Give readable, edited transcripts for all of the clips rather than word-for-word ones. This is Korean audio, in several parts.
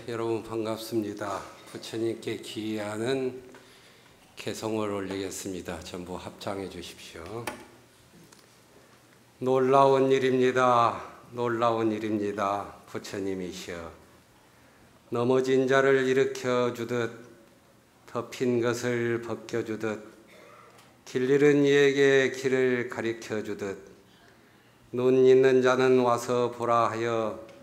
여러분 반갑습니다. 부처님께 기이하는 개송을 올리겠습니다. 전부 합장해 주십시오. 놀라운 일입니다. 놀라운 일입니다. 부처님이시여 넘어진 자를 일으켜 주듯 덮인 것을 벗겨 주듯 길 잃은 이에게 길을 가리켜 주듯 눈 있는 자는 와서 보라 하여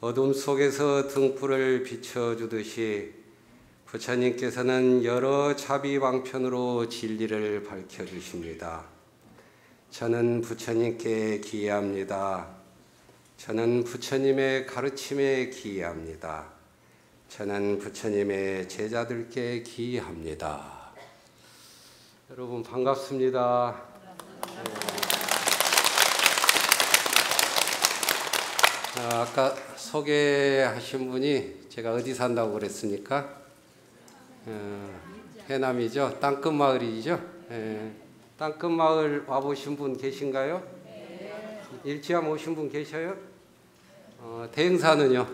어둠 속에서 등불을 비춰주듯이 부처님께서는 여러 자비방편으로 진리를 밝혀주십니다. 저는 부처님께 기이합니다. 저는 부처님의 가르침에 기이합니다. 저는 부처님의 제자들께 기이합니다. 여러분 반갑습니다. 아까 소개하신 분이 제가 어디 산다고 그랬습니까? 해남이죠. 땅끝마을이죠. 땅끝마을 와보신 분 계신가요? 일지암 오신 분 계셔요? 대흥사는요?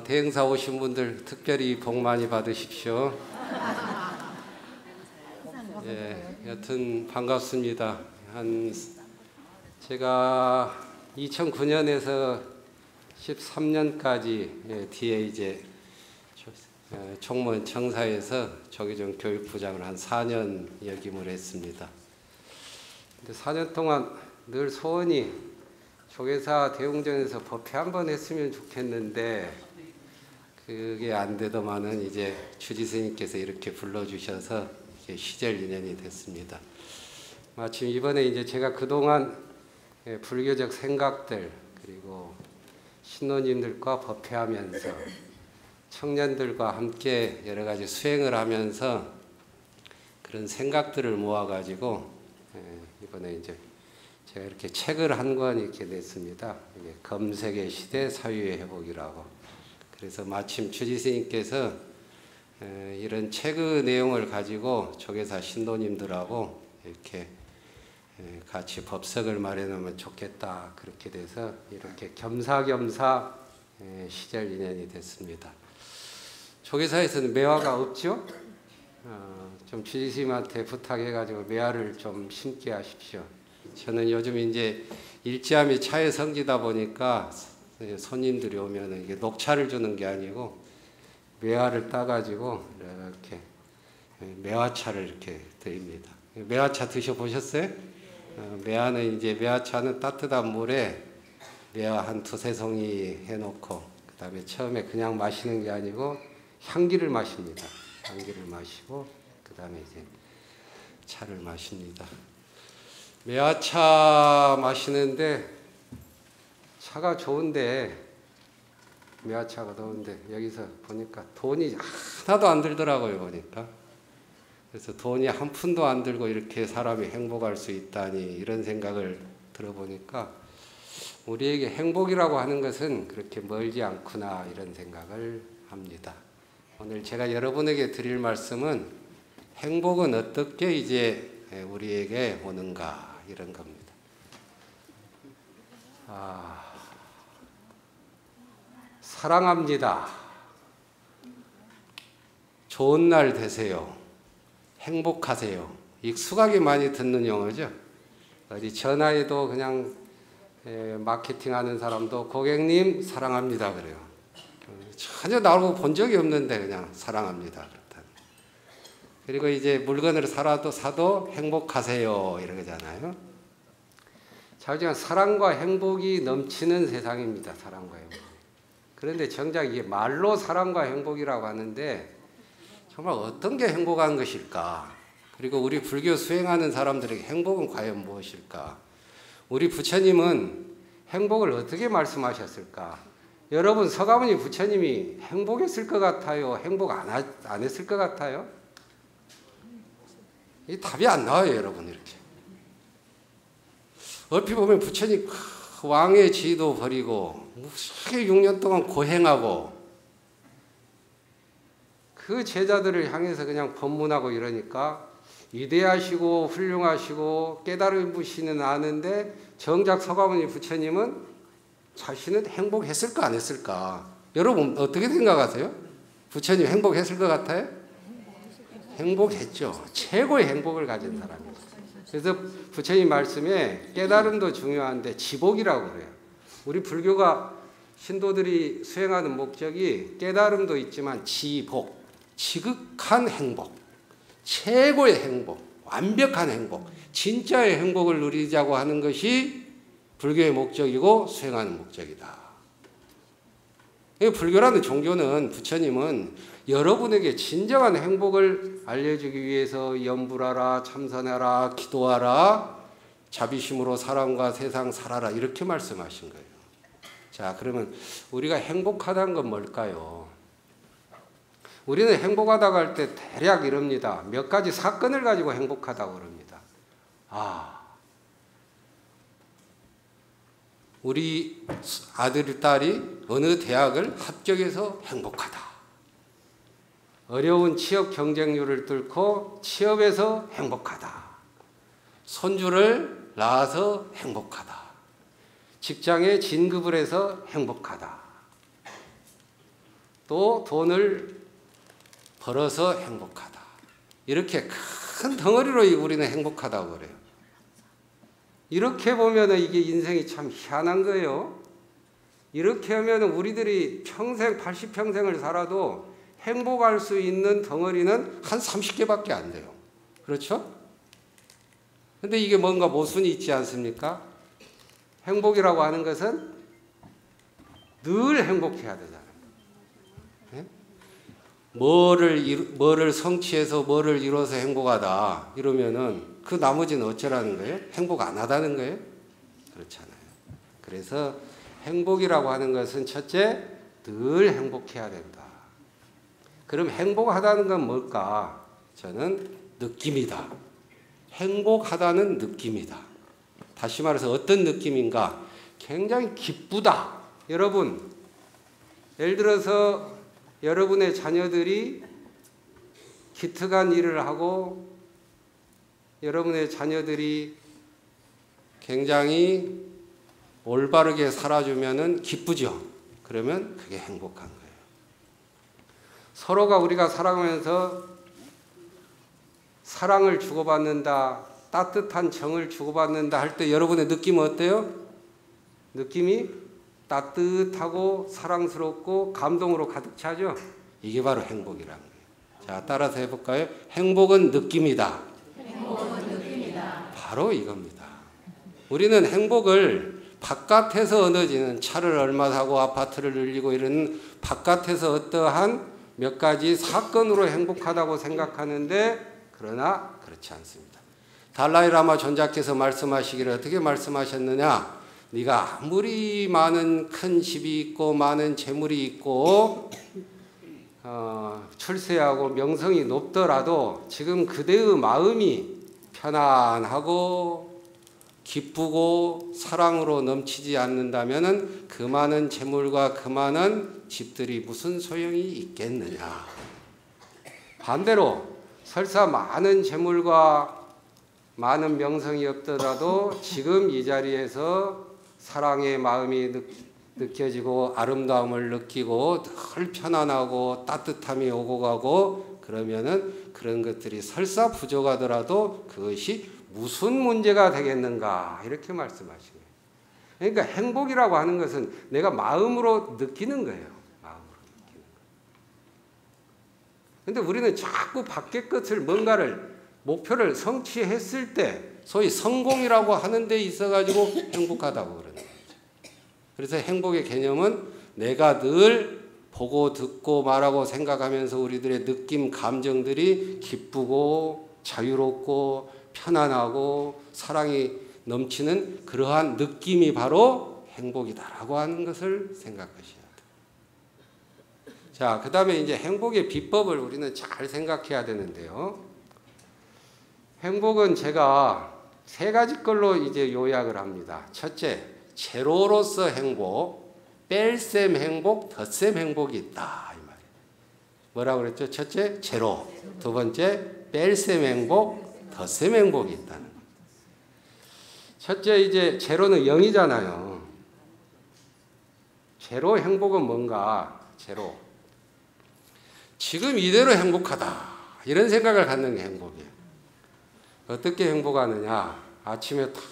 대흥사 오신 분들 특별히 복 많이 받으십시오. 여튼 반갑습니다. 제가 2009년에서 13년까지 뒤에 이제 총무원 청사에서 조계종 교육부장을 한 4년 역임을 했습니다. 근데 4년 동안 늘 소원이 조계사 대웅전에서 법회 한번 했으면 좋겠는데 그게 안 되더만은 이제 주지스님께서 이렇게 불러주셔서 이게 시절 인연이 됐습니다. 마침 이번에 이제 제가 그동안 불교적 생각들 그리고 신도님들과 법회하면서 청년들과 함께 여러 가지 수행을 하면서 그런 생각들을 모아가지고 이번에 이제 제가 이렇게 책을 한 권 이렇게 냈습니다. 이게 검색의 시대 사유의 회복이라고. 그래서 마침 주지스님께서 이런 책의 내용을 가지고 조계사 신도님들하고 이렇게 같이 법석을 마련하면 좋겠다 그렇게 돼서 이렇게 겸사겸사 시절 인연이 됐습니다. 조계사에서는 매화가 없죠? 좀 주지스님한테 부탁해가지고 매화를 좀 심게 하십시오. 저는 요즘 이제 일지암이 차에 성지다 보니까 손님들이 오면 이게 녹차를 주는 게 아니고 매화를 따가지고 이렇게 매화차를 이렇게 드립니다. 매화차 드셔보셨어요? 매화는 이제 매화차는 따뜻한 물에 매화 한 두세 송이 해놓고 그 다음에 처음에 그냥 마시는 게 아니고 향기를 마십니다. 향기를 마시고 그 다음에 이제 차를 마십니다. 매화차 마시는데 차가 좋은데 매화차가 좋은데 여기서 보니까 돈이 하나도 안 들더라고요. 보니까. 그래서 돈이 한 푼도 안 들고 이렇게 사람이 행복할 수 있다니 이런 생각을 들어보니까 우리에게 행복이라고 하는 것은 그렇게 멀지 않구나 이런 생각을 합니다. 오늘 제가 여러분에게 드릴 말씀은 행복은 어떻게 이제 우리에게 오는가 이런 겁니다. 사랑합니다. 좋은 날 되세요. 행복하세요. 익숙하게 많이 듣는 용어죠. 어디 전화에도 그냥 마케팅하는 사람도 고객님 사랑합니다 그래요. 전혀 나오고 본 적이 없는데 그냥 사랑합니다. 그리고 이제 물건을 사도 행복하세요 이러잖아요. 자우지간 사랑과 행복이 넘치는 세상입니다. 사랑과 행복. 그런데 정작 이게 말로 사랑과 행복이라고 하는데 정말 어떤 게 행복한 것일까? 그리고 우리 불교 수행하는 사람들에게 행복은 과연 무엇일까? 우리 부처님은 행복을 어떻게 말씀하셨을까? 여러분 서가모니 부처님이 행복했을 것 같아요? 행복 안 했을 것 같아요? 이 답이 안 나와요, 여러분 이렇게. 얼핏 보면 부처님 왕의 지위도 버리고 무수하게 6년 동안 고행하고 그 제자들을 향해서 그냥 법문하고 이러니까 위대하시고 훌륭하시고 깨달으시는 아는데 정작 서가모니 부처님은 자신은 행복했을까 안 했을까? 여러분 어떻게 생각하세요? 부처님 행복했을 것 같아요? 행복했죠. 최고의 행복을 가진 사람이에요. 그래서 부처님 말씀에 깨달음도 중요한데 지복이라고 그래요. 우리 불교가 신도들이 수행하는 목적이 깨달음도 있지만 지복, 지극한 행복, 최고의 행복, 완벽한 행복, 진짜의 행복을 누리자고 하는 것이 불교의 목적이고 수행하는 목적이다. 불교라는 종교는 부처님은 여러분에게 진정한 행복을 알려주기 위해서 염불하라, 참선하라, 기도하라, 자비심으로 사람과 세상 살아라 이렇게 말씀하신 거예요. 자, 그러면 우리가 행복하다는 건 뭘까요? 우리는 행복하다고 할 때 대략 이럽니다. 몇 가지 사건을 가지고 행복하다고 그럽니다. 우리 아들, 딸이 어느 대학을 합격해서 행복하다. 어려운 취업 경쟁률을 뚫고 취업해서 행복하다. 손주를 낳아서 행복하다. 직장에 진급을 해서 행복하다. 또 돈을 벌어서 행복하다. 이렇게 큰 덩어리로 우리는 행복하다고 그래요. 이렇게 보면 이게 인생이 참 희한한 거예요. 이렇게 하면 우리들이 평생 80평생을 살아도 행복할 수 있는 덩어리는 한 30개밖에 안 돼요. 그렇죠? 근데 이게 뭔가 모순이 있지 않습니까? 행복이라고 하는 것은 늘 행복해야 되잖아요. 네? 뭐를 성취해서 뭐를 이뤄서 행복하다 이러면은 그 나머지는 어쩌라는 거예요? 행복 안 하다는 거예요? 그렇잖아요. 그래서 행복이라고 하는 것은 첫째, 늘 행복해야 된다. 그럼 행복하다는 건 뭘까? 저는 느낌이다. 행복하다는 느낌이다. 다시 말해서 어떤 느낌인가? 굉장히 기쁘다. 여러분, 예를 들어서 여러분의 자녀들이 기특한 일을 하고 여러분의 자녀들이 굉장히 올바르게 살아주면은 기쁘죠. 그러면 그게 행복한 거예요. 서로가 우리가 살아가면서 사랑을 주고받는다, 따뜻한 정을 주고받는다 할 때 여러분의 느낌은 어때요? 느낌이 따뜻하고 사랑스럽고 감동으로 가득 차죠? 이게 바로 행복이라는 거예요. 자, 따라서 해볼까요? 행복은 느낌이다. 행복은 느낌이다. 바로 이겁니다. 우리는 행복을 바깥에서 얻어지는 차를 얼마 사고 아파트를 늘리고 이런 바깥에서 어떠한 몇 가지 사건으로 행복하다고 생각하는데 그러나 그렇지 않습니다. 달라이라마 존자께서 말씀하시기를 어떻게 말씀하셨느냐? 네가 아무리 많은 큰 집이 있고 많은 재물이 있고 출세하고 명성이 높더라도 지금 그대의 마음이 편안하고 기쁘고 사랑으로 넘치지 않는다면은 그 많은 재물과 그 많은 집들이 무슨 소용이 있겠느냐. 반대로 설사 많은 재물과 많은 명성이 없더라도 지금 이 자리에서 사랑의 마음이 느껴지고 아름다움을 느끼고 늘 편안하고 따뜻함이 오고 가고 그러면은 그런 것들이 설사 부족하더라도 그것이 무슨 문제가 되겠는가 이렇게 말씀하신 거예요. 그러니까 행복이라고 하는 것은 내가 마음으로 느끼는 거예요. 마음으로 느끼는 거. 근데 우리는 자꾸 밖의 것을 뭔가를 목표를 성취했을 때 소위 성공이라고 하는 데 있어가지고 행복하다고 그러는 거죠. 그래서 행복의 개념은 내가 늘 보고 듣고 말하고 생각하면서 우리들의 느낌, 감정들이 기쁘고 자유롭고 편안하고 사랑이 넘치는 그러한 느낌이 바로 행복이다라고 하는 것을 생각하셔야 돼요. 자, 그 다음에 이제 행복의 비법을 우리는 잘 생각해야 되는데요. 행복은 제가 세 가지 걸로 이제 요약을 합니다. 첫째, 제로로서 행복, 뺄셈 행복, 덧셈 행복이 있다. 이 말이에요. 뭐라고 그랬죠? 첫째, 제로. 두 번째, 뺄셈 행복, 덧셈 행복이 있다는 거예요. 첫째, 이제 제로는 0이잖아요. 제로 행복은 뭔가? 제로. 지금 이대로 행복하다. 이런 생각을 갖는 게 행복이에요. 어떻게 행복하느냐? 아침에 딱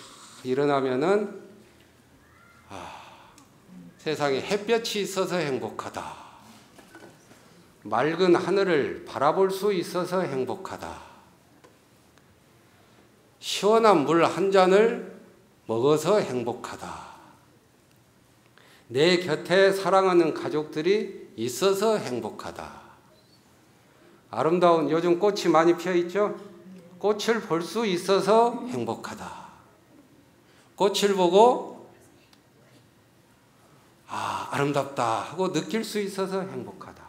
일어나면은 세상에 햇볕이 있어서 행복하다. 맑은 하늘을 바라볼 수 있어서 행복하다. 시원한 물 한 잔을 먹어서 행복하다. 내 곁에 사랑하는 가족들이 있어서 행복하다. 아름다운 요즘 꽃이 많이 피어 있죠? 꽃을 볼 수 있어서 행복하다. 꽃을 보고 아름답다 하고 느낄 수 있어서 행복하다.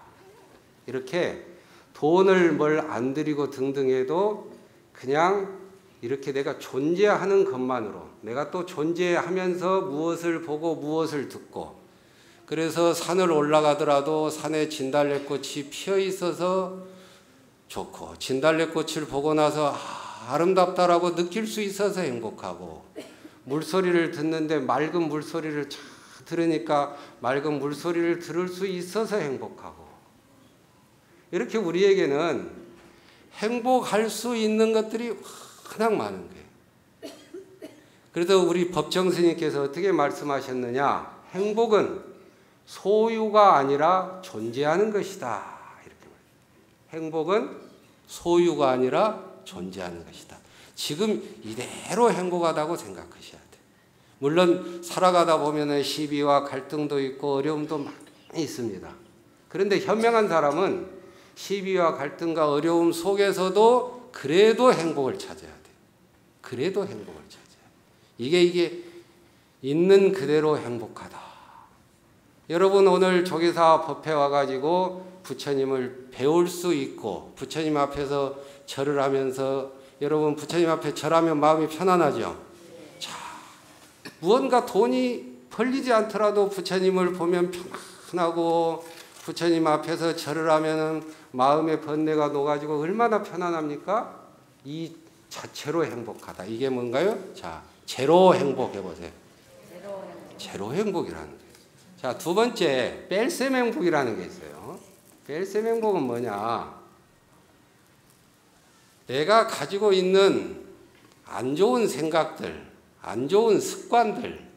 이렇게 돈을 뭘 안 들이고 등등 해도 그냥 이렇게 내가 존재하는 것만으로, 내가 또 존재하면서 무엇을 보고 무엇을 듣고, 그래서 산을 올라가더라도 산에 진달래꽃이 피어 있어서 좋고, 진달래꽃을 보고 나서 아름답다라고 느낄 수 있어서 행복하고, 물소리를 듣는데 맑은 물소리를 쫙 들으니까 맑은 물소리를 들을 수 있어서 행복하고, 이렇게 우리에게는 행복할 수 있는 것들이 워낙 많은 거예요. 그래서 우리 법정 스님께서 어떻게 말씀하셨느냐? 행복은 소유가 아니라 존재하는 것이다. 이렇게 말해요. 행복은 소유가 아니라 존재하는 것이다. 지금 이대로 행복하다고 생각하셔야 돼요. 물론 살아가다 보면 시비와 갈등도 있고 어려움도 많이 있습니다. 그런데 현명한 사람은 시비와 갈등과 어려움 속에서도 그래도 행복을 찾아야 돼요. 그래도 행복을 찾아야 돼요. 이게 있는 그대로 행복하다. 여러분 오늘 조계사 법회 와가지고 부처님을 배울 수 있고 부처님 앞에서 절을 하면서 여러분 부처님 앞에 절하면 마음이 편안하죠. 자, 무언가 돈이 벌리지 않더라도 부처님을 보면 편안하고 부처님 앞에서 절을 하면은 마음의 번뇌가 녹아지고 얼마나 편안합니까? 이 자체로 행복하다. 이게 뭔가요? 자, 제로 행복 해보세요. 제로 행복이라는 거예요. 자, 두 번째 뺄셈 행복이라는 게 있어요. 뺄셈 행복은 뭐냐? 내가 가지고 있는 안 좋은 생각들, 안 좋은 습관들,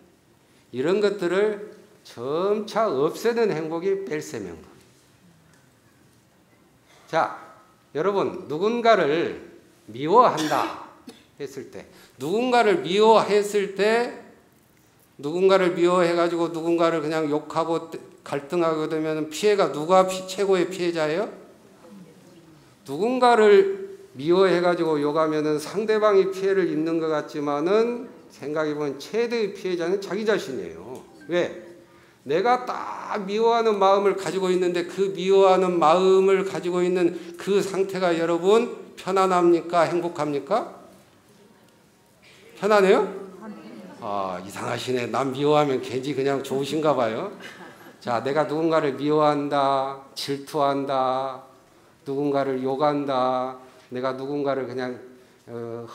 이런 것들을 점차 없애는 행복이 뺄셈 행복. 자, 여러분 누군가를 미워한다 했을 때, 누군가를 미워해가지고 누군가를 그냥 욕하고 갈등하게 되면 피해가 누가 최고의 피해자예요? 누군가를 미워해가지고 욕하면은 상대방이 피해를 입는 것 같지만은 생각해보면 최대의 피해자는 자기 자신이에요. 왜? 내가 딱 미워하는 마음을 가지고 있는데 그 미워하는 마음을 가지고 있는 그 상태가 여러분 편안합니까? 행복합니까? 편안해요? 이상하시네. 남 미워하면 괜히 그냥 좋으신가 봐요. 자, 내가 누군가를 미워한다, 질투한다, 누군가를 욕한다, 내가 누군가를 그냥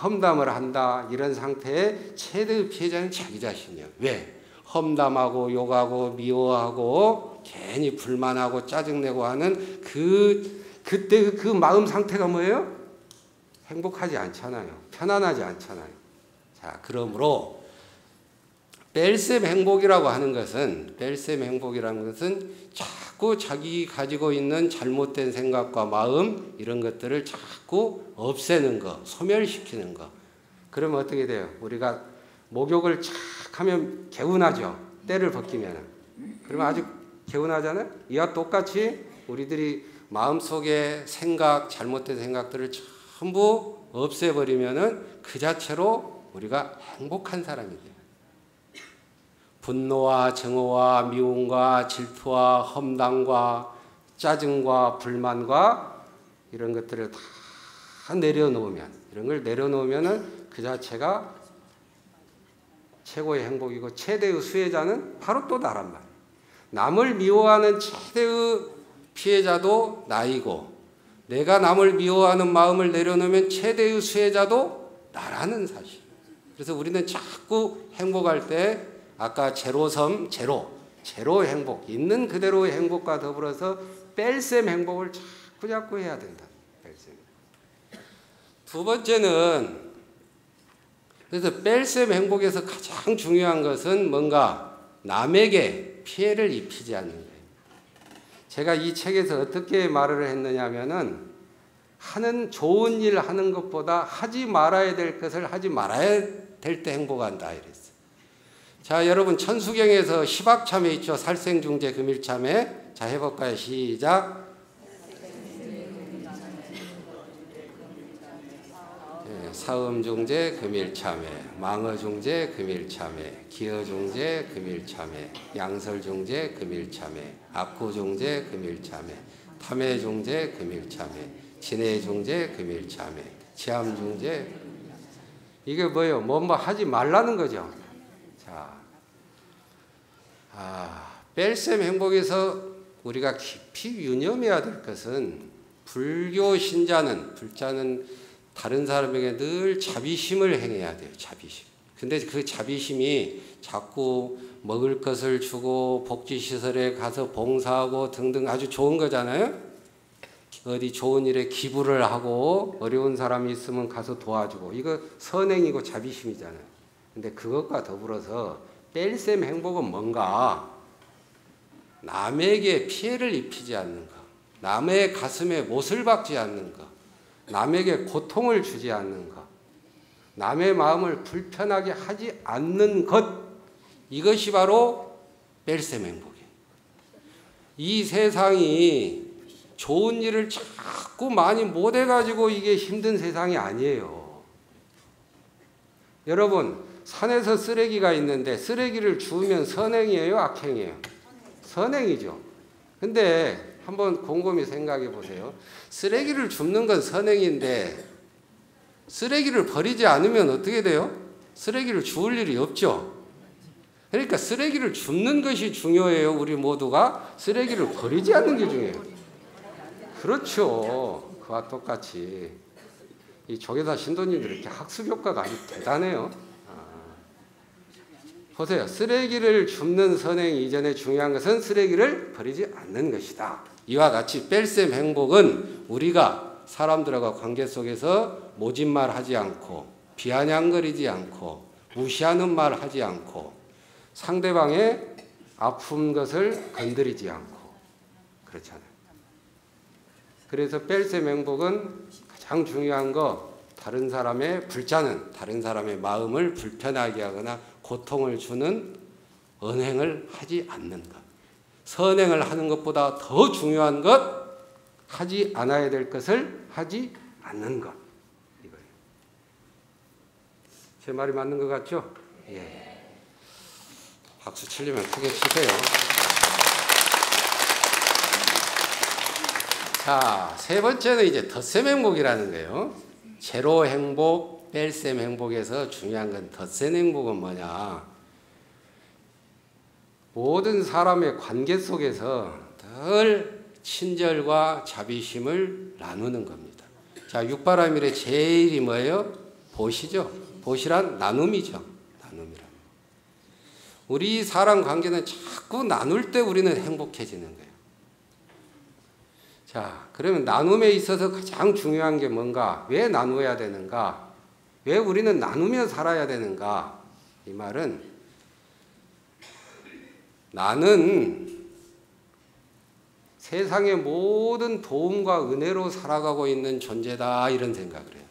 험담을 한다, 이런 상태의 최대의 피해자는 자기 자신이에요. 왜? 험담하고 욕하고 미워하고 괜히 불만하고 짜증내고 하는 그때 그 마음 상태가 뭐예요? 행복하지 않잖아요. 편안하지 않잖아요. 자, 그러므로 뺄셈 행복이라고 하는 것은, 뺄셈 행복이라는 것은 자꾸 자기 가지고 있는 잘못된 생각과 마음, 이런 것들을 자꾸 없애는 거, 소멸시키는 거. 그러면 어떻게 돼요? 우리가 목욕을 착 하면 개운하죠. 때를 벗기면. 그러면 아주 개운하잖아요. 이와 똑같이 우리들이 마음속에 생각, 잘못된 생각들을 전부 없애버리면은 그 자체로 우리가 행복한 사람이 돼요. 분노와 증오와 미움과 질투와 험담과 짜증과 불만과 이런 것들을 다 내려놓으면, 이런 걸 내려놓으면은 그 자체가 최고의 행복이고, 최대의 수혜자는 바로 또 나란 말이에요. 남을 미워하는 최대의 피해자도 나이고, 내가 남을 미워하는 마음을 내려놓으면 최대의 수혜자도 나라는 사실. 그래서 우리는 자꾸 행복할 때 아까 제로섬, 제로, 제로 행복, 있는 그대로의 행복과 더불어서 뺄셈 행복을 자꾸 해야 된다. 뺄셈. 두 번째는, 그래서 뺄셈 행복에서 가장 중요한 것은 뭔가 남에게 피해를 입히지 않는 거예요. 제가 이 책에서 어떻게 말을 했느냐 하면은, 좋은 일 하는 것보다 하지 말아야 될 것을 하지 말아야 될 때 행복한다 이랬어요. 자, 여러분 천수경에서 시박참회 있죠. 살생중재 금일참회. 자, 해볼까요? 시작. 사음중재 금일참회, 망어중재 금일참회, 기어중재 금일참회, 양설중재 금일참회, 악구중재 금일참회, 탐해중재 금일참회, 진해중재 금일참회, 치암중재. 이게 뭐예요? 뭐 하지 말라는 거죠. 자, 뺄셈 행복에서 우리가 깊이 유념해야 될 것은, 불교 신자는, 불자는 다른 사람에게 늘 자비심을 행해야 돼요. 자비심. 근데 그 자비심이 자꾸 먹을 것을 주고 복지시설에 가서 봉사하고 등등 아주 좋은 거잖아요. 어디 좋은 일에 기부를 하고 어려운 사람이 있으면 가서 도와주고, 이거 선행이고 자비심이잖아요. 근데 그것과 더불어서 뺄셈 행복은 뭔가 남에게 피해를 입히지 않는 것, 남의 가슴에 못을 박지 않는 것, 남에게 고통을 주지 않는 것, 남의 마음을 불편하게 하지 않는 것, 이것이 바로 뺄셈 행복이에요. 이 세상이 좋은 일을 자꾸 많이 못해가지고 이게 힘든 세상이 아니에요. 여러분, 산에서 쓰레기가 있는데 쓰레기를 주우면 선행이에요? 악행이에요? 선행이죠. 근데 한번 곰곰이 생각해 보세요. 쓰레기를 줍는 건 선행인데 쓰레기를 버리지 않으면 어떻게 돼요? 쓰레기를 주울 일이 없죠. 그러니까 쓰레기를 줍는 것이 중요해요. 우리 모두가 쓰레기를 버리지 않는 게 중요해요. 그렇죠. 그와 똑같이 이 조계사 신도님들 이렇게 학습 효과가 아주 대단해요. 보세요. 쓰레기를 줍는 선행 이전에 중요한 것은 쓰레기를 버리지 않는 것이다. 이와 같이 뺄셈 행복은 우리가 사람들과 관계 속에서 모진말 하지 않고, 비아냥거리지 않고, 무시하는 말 하지 않고, 상대방의 아픈 것을 건드리지 않고, 그렇잖아요. 그래서 뺄셈 행복은 가장 중요한 거, 다른 사람의 불자는 다른 사람의 마음을 불편하게 하거나 고통을 주는 언행을 하지 않는 것. 선행을 하는 것보다 더 중요한 것, 하지 않아야 될 것을 하지 않는 것. 이거예요. 제 말이 맞는 것 같죠? 예. 박수 치려면 크게 치세요. 자, 세 번째는 이제 덧셈 행복이라는 거예요. 제로 행복, 뺄셈 행복에서 중요한 건 덧셈 행복은 뭐냐? 모든 사람의 관계 속에서 늘 친절과 자비심을 나누는 겁니다. 자, 육바라밀의 제일이 뭐예요? 보시죠. 보시란 나눔이죠. 나눔이란. 우리 사람 관계는 자꾸 나눌 때 우리는 행복해지는 거예요. 자, 그러면 나눔에 있어서 가장 중요한 게 뭔가? 왜 나누어야 되는가? 왜 우리는 나누며 살아야 되는가? 이 말은, 나는 세상의 모든 도움과 은혜로 살아가고 있는 존재다, 이런 생각을 해요.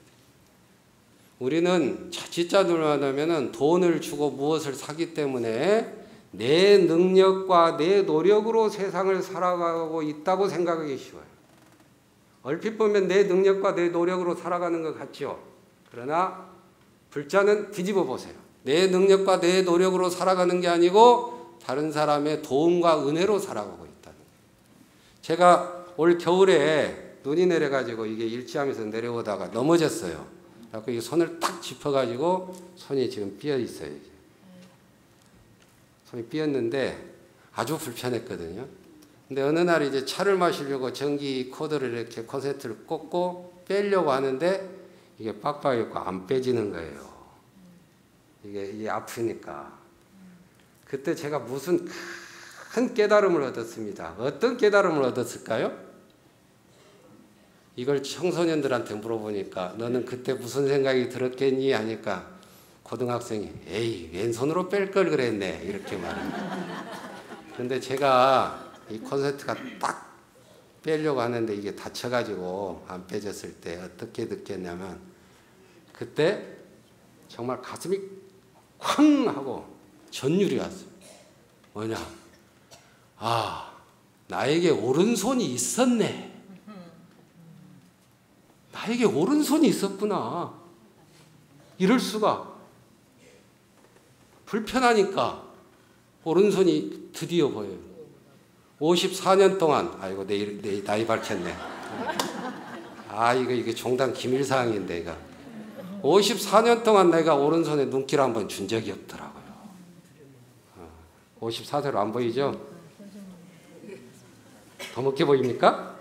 우리는 자칫자들만 하면은 돈을 주고 무엇을 사기 때문에 내 능력과 내 노력으로 세상을 살아가고 있다고 생각하기 쉬워요. 얼핏 보면 내 능력과 내 노력으로 살아가는 것 같죠. 그러나 불자는 뒤집어 보세요. 내 능력과 내 노력으로 살아가는 게 아니고 다른 사람의 도움과 은혜로 살아가고 있다는 거예요. 제가 올 겨울에 눈이 내려가지고 이게 일지하면서 내려오다가 넘어졌어요. 그래서 이 손을 딱 짚어가지고 손이 지금 삐어 있어요. 손이 삐었는데 아주 불편했거든요. 근데 어느 날 이제 차를 마시려고 전기 코드를 이렇게 콘센트를 꽂고 빼려고 하는데 이게 빡빡해서 안 빼지는 거예요. 이게 아프니까. 그때 제가 무슨 큰 깨달음을 얻었습니다. 어떤 깨달음을 얻었을까요? 이걸 청소년들한테 물어보니까 너는 그때 무슨 생각이 들었겠니? 하니까 고등학생이 에이 왼손으로 뺄 걸 그랬네 이렇게 말합니다. 근데 제가 이 콘센트가 딱 빼려고 하는데 이게 다쳐가지고 안 빼졌을 때 어떻게 느꼈냐면 그때 정말 가슴이 쾅 하고 전율이 왔어요. 뭐냐? 아, 나에게 오른손이 있었네. 나에게 오른손이 있었구나. 이럴 수가. 불편하니까 오른손이 드디어 보여요. 54년 동안, 아이고, 내 나이 밝혔네. 아, 이게 종단 기밀사항인데, 이거. 54년 동안 내가 오른손에 눈길 한번 준 적이 없더라고요. 54세로 안 보이죠? 더 먹게 보입니까?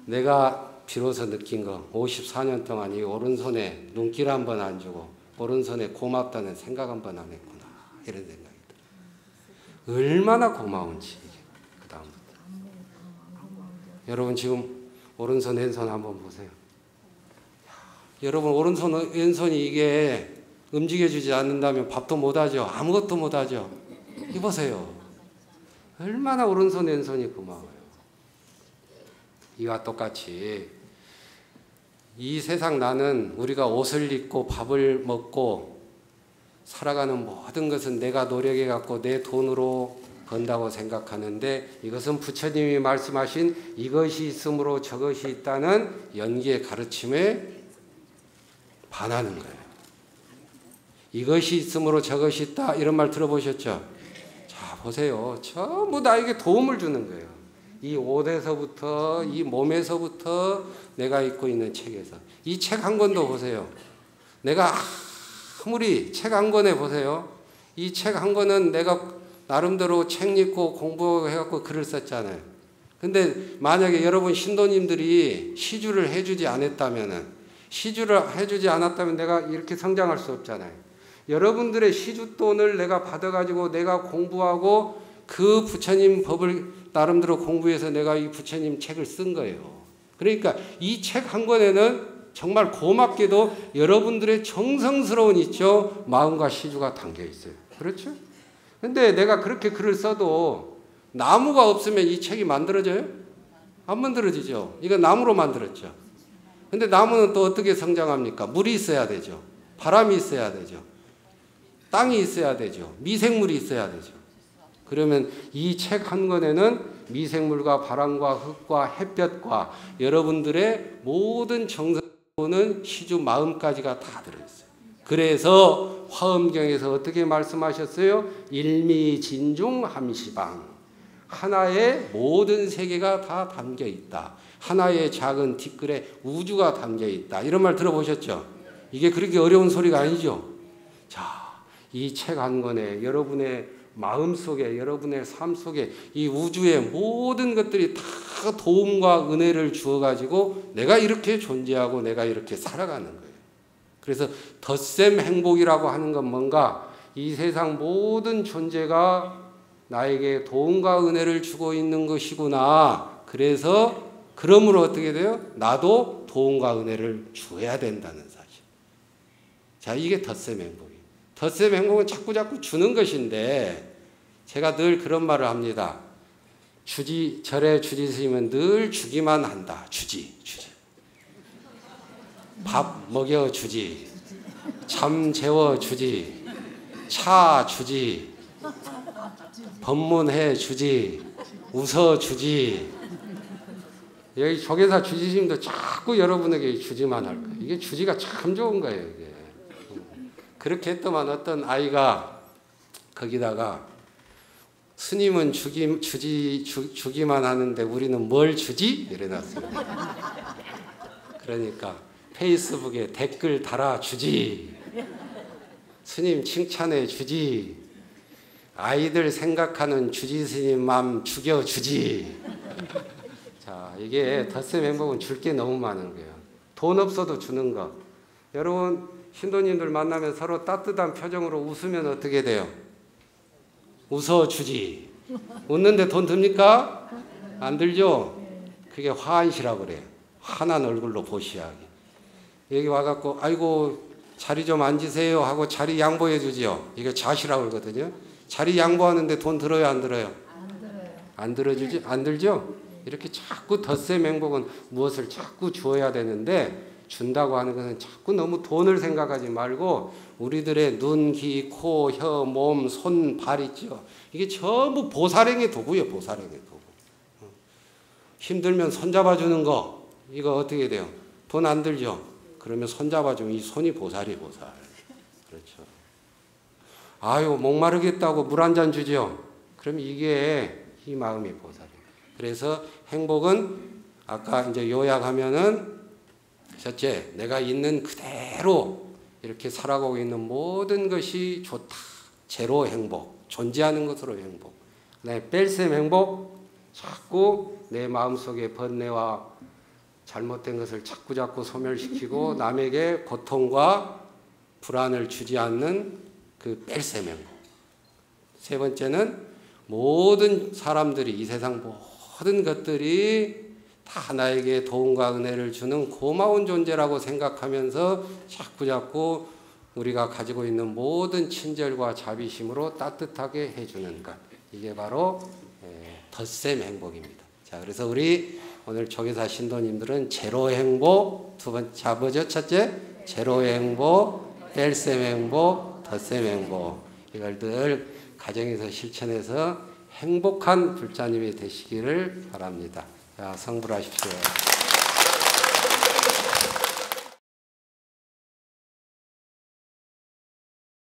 내가 비로소 느낀 거 54년 동안 이 오른손에 눈길 한번 안 주고 오른손에 고맙다는 생각 한번 안 했구나 이런 생각이 들어요. 얼마나 고마운지 그 다음부터. 여러분 지금 오른손 왼손 한번 보세요. 여러분 오른손 왼손이 이게 움직여주지 않는다면 밥도 못하죠. 아무것도 못하죠. 이보세요. 얼마나 오른손 왼손이 고마워요. 이와 똑같이 이 세상 나는 우리가 옷을 입고 밥을 먹고 살아가는 모든 것은 내가 노력해 갖고 내 돈으로 번다고 생각하는데 이것은 부처님이 말씀하신 이것이 있으므로 저것이 있다는 연기의 가르침에 반하는 거예요. 이것이 있으므로 저것이 있다 이런 말 들어보셨죠? 자 보세요. 전부 나에게 도움을 주는 거예요. 이 옷에서부터 이 몸에서부터 내가 입고 있는 책에서 이 책 한 권도 보세요. 내가 아무리 책 한 권에 보세요. 이 책 한 권은 내가 나름대로 책 읽고 공부해갖고 글을 썼잖아요. 근데 만약에 여러분 신도님들이 시주를 해주지 않았다면은 시주를 해주지 않았다면 내가 이렇게 성장할 수 없잖아요. 여러분들의 시주돈을 내가 받아가지고 내가 공부하고 그 부처님 법을 나름대로 공부해서 내가 이 부처님 책을 쓴 거예요. 그러니까 이 책 한 권에는 정말 고맙게도 여러분들의 정성스러운 있죠 마음과 시주가 담겨 있어요. 그렇죠? 근데 내가 그렇게 글을 써도 나무가 없으면 이 책이 만들어져요? 안 만들어지죠. 이거 나무로 만들었죠. 근데 나무는 또 어떻게 성장합니까? 물이 있어야 되죠. 바람이 있어야 되죠. 땅이 있어야 되죠. 미생물이 있어야 되죠. 그러면 이 책 한 권에는 미생물과 바람과 흙과 햇볕과 여러분들의 모든 정성은 시주 마음까지가 다 들어있어요. 그래서 화엄경에서 어떻게 말씀하셨어요? 일미진중함시방. 하나의 모든 세계가 다 담겨 있다. 하나의 작은 티끌에 우주가 담겨 있다. 이런 말 들어보셨죠? 이게 그렇게 어려운 소리가 아니죠? 자, 이 책 한 권에 여러분의 마음 속에 여러분의 삶 속에 이 우주의 모든 것들이 다 도움과 은혜를 주어가지고 내가 이렇게 존재하고 내가 이렇게 살아가는 거예요. 그래서 덧셈 행복이라고 하는 건 뭔가 이 세상 모든 존재가 나에게 도움과 은혜를 주고 있는 것이구나. 그래서 그러므로 어떻게 돼요? 나도 도움과 은혜를 줘야 된다는 사실. 자, 이게 덧셈 행복이에요. 덧셈 행복은 자꾸 주는 것인데 제가 늘 그런 말을 합니다. 절에 주지 스님은 늘 주기만 한다. 주지. 밥 먹여 주지. 잠 재워 주지. 차 주지. 법문해 주지. 웃어 주지. 여기 조계사 주지 스님도 자꾸 여러분에게 주지만 할 거예요. 이게 주지가 참 좋은 거예요. 이게. 그렇게 했더만 어떤 아이가 거기다가 스님은 주기만 하는데 우리는 뭘 주지? 이래놨습니다. 그러니까 페이스북에 댓글 달아주지. 스님 칭찬해 주지. 아이들 생각하는 주지 스님 맘 죽여주지. 자, 이게 덧셈 행복은 줄 게 너무 많은 거예요. 돈 없어도 주는 거. 여러분 신도님들 만나면 서로 따뜻한 표정으로 웃으면 어떻게 돼요? 웃어주지. 웃는데 돈 듭니까? 안 들죠? 그게 화한시라고 그래요. 환한 얼굴로 보시하기. 여기 와갖고 아이고 자리 좀 앉으세요 하고 자리 양보해 주지요. 이게 자시라고 그러거든요. 자리 양보하는데 돈 들어요, 안 들어요? 안 들어요. 안 들어주지? 안 들죠? 이렇게 자꾸 덧셈 행복은 무엇을 자꾸 주어야 되는데 준다고 하는 것은 자꾸 너무 돈을 생각하지 말고 우리들의 눈, 귀, 코, 혀, 몸, 손, 발 있죠. 이게 전부 보살행의 도구예요. 보살행의 도구. 힘들면 손잡아주는 거 이거 어떻게 돼요? 돈 안 들죠? 그러면 손잡아주면 이 손이 보살이 보살. 그렇죠. 아유 목마르겠다고 물 한 잔 주죠. 그럼 이게 이 마음이 보살이에요. 그래서 행복은 아까 이제 요약하면은 첫째, 내가 있는 그대로 이렇게 살아가고 있는 모든 것이 좋다. 제로 행복, 존재하는 것으로 행복. 그다음에 뺄셈 행복, 자꾸 내 마음속에 번뇌와 잘못된 것을 자꾸 소멸시키고 남에게 고통과 불안을 주지 않는 그 뺄셈 행복. 세 번째는 모든 사람들이 이 세상 모든 것들이 다 나에게 도움과 은혜를 주는 고마운 존재라고 생각하면서 자꾸 우리가 가지고 있는 모든 친절과 자비심으로 따뜻하게 해주는 것. 이게 바로 덧셈 행복입니다. 자, 그래서 우리 오늘 조계사 신도님들은 제로 행복, 두 번째 뭐죠? 첫째, 제로 행복, 뺄셈 행복, 덧셈 행복. 이걸 늘 가정에서 실천해서 행복한 불자님이 되시기를 바랍니다. 자, 성불하십시오.